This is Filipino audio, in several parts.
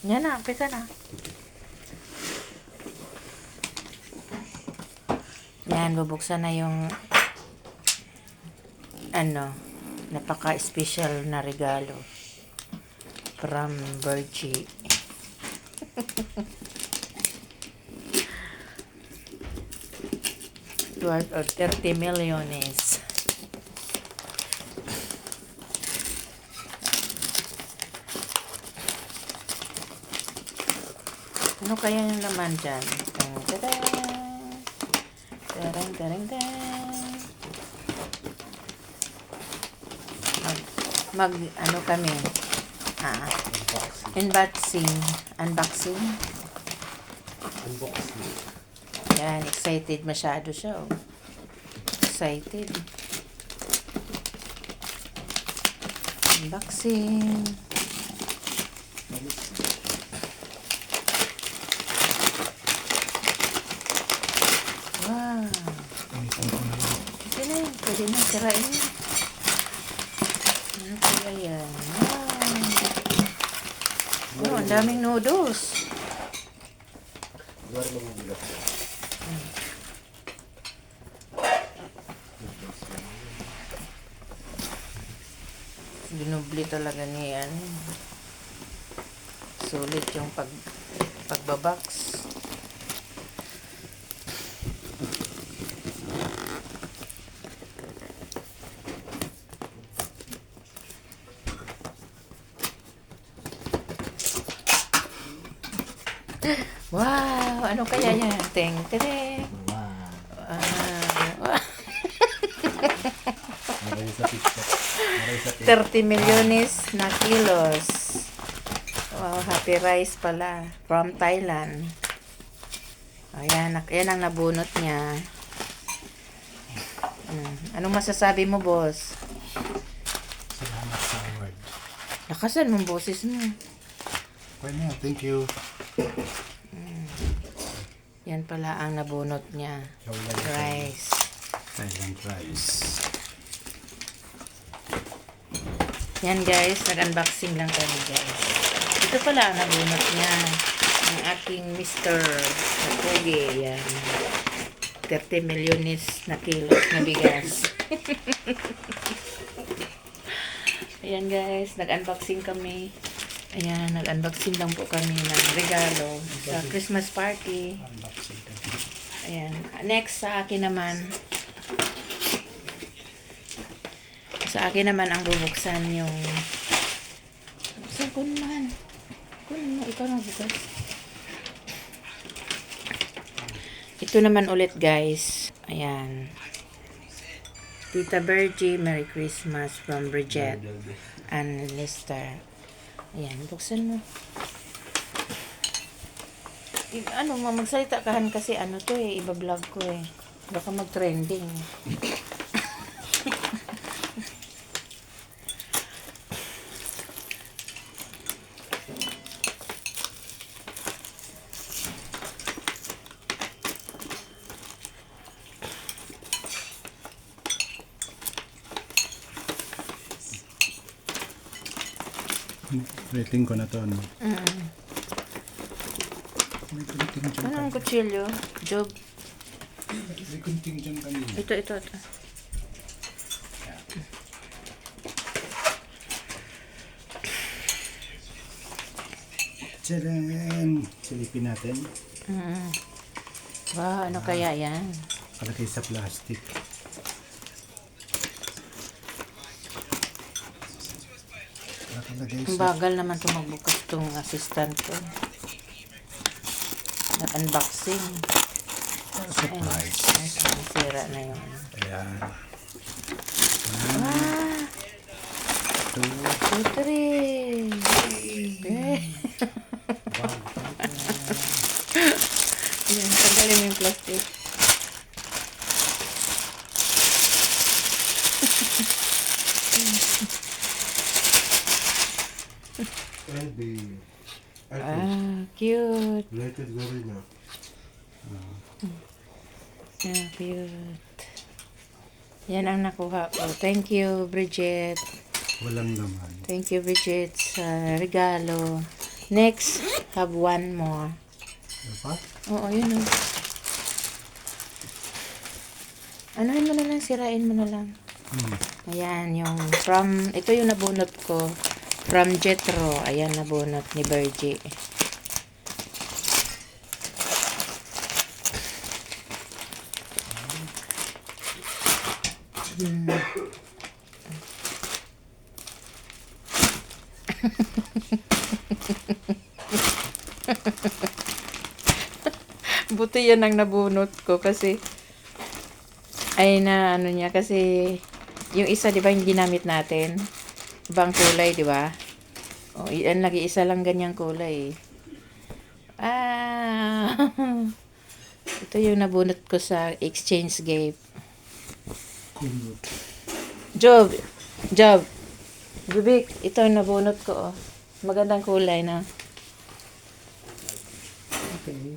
Yan na, pisa na. Yan, bubuksan na yung napaka-special na regalo from Virgie. Worth of 30 milyones. Ano kaya yung laman dyan? Ano kami? Unboxing. Yan, excited masyado siya. Oh. Excited. Unboxing. Wow. Ito na yun. Pwede na sirain yun. Ano kaya yan? Wow. Oh, ang daming noodles. Ginubli talaga niya. Sulit yung pagbabox. Wow, ano kaya yan? Teng. Wow. 30 milyones na kilos. Wow, happy rice pala. From Thailand. Ayan, yan ang nabunot niya. Anong masasabi mo, boss? Salamat sa award. Lakasan mong boses mo. Okay na, thank you. Yan pala ang nabunot niya. Rice. Thailand rice. Yan guys, nag-unboxing lang kami guys. Ito pala ang nabunot niya. Ang aking Mr. Napoge. Yan. 30 milyones na kilos na bigas. Ayan guys, nag-unboxing kami. Ayan, nag-unboxing lang po kami ng regalo sa Christmas party. Ayan. Next sa akin naman. Sa akin naman ang bubuksan yung... Buksan ko naman. Kunin mo, ikaw na bukas. Ito naman ulit guys. Ayan. Tita Virgie, Merry Christmas from Bridget and Lister. Ayan, buksan mo. Magsalita kahan kasi to iba-vlog ko Baka mag-trending. Rating ko na to, ano? May kunting dyan Anong kutsilyo? Job. May kunting dyan kanina. Ito. Tcharan! Silipin natin. Wow, ano kaya yan? Kalagay sa plastic. Ang bagal naman ito magbukas itong assistant ko. Nag-unboxing. Surprise. Ay, sira na yun. Ayan. Two, three. Wow. Yan, tanggalin mo yung plastic. Cute. Related gorilla. Cute. Yan ang nakuha ko. Thank you, Bridget. Walang laman. Thank you, Bridget, sa regalo. Next. have one more. Ano pa? Oo, yun o. Anuhin mo na lang, sirain mo na lang. Ayan, yung ito yung nabunot ko. From Jetro. Ayan, nabunot ni Virgie. Buti yan ang nabunot ko kasi ay na ano niya kasi yung isa 'di ba yung ginamit natin ibang kulay 'di ba, oh yan lagi isa lang ganyang kulay ito yung nabunot ko sa exchange gift. Kumot. Job Bibik, ito yung nabunot ko, oh. Magandang kulay na. Okay.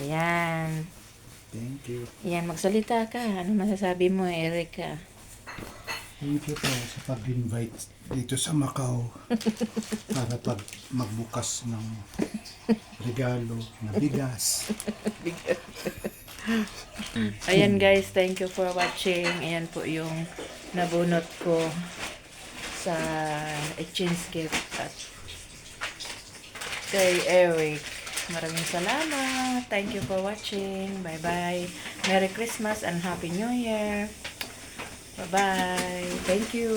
Ayan. Thank you. Ayan, magsalita ka. Ano masasabi mo, Erica? Thank you po sa pag-invite dito sa Macau para magbukas ng regalo na bigas. Ayan guys, thank you for watching. Ayan po yung nabunot ko sa exchange gift at kay Eric. Maraming salamat. Thank you for watching. Bye-bye. Merry Christmas and Happy New Year. Bye-bye. Thank you.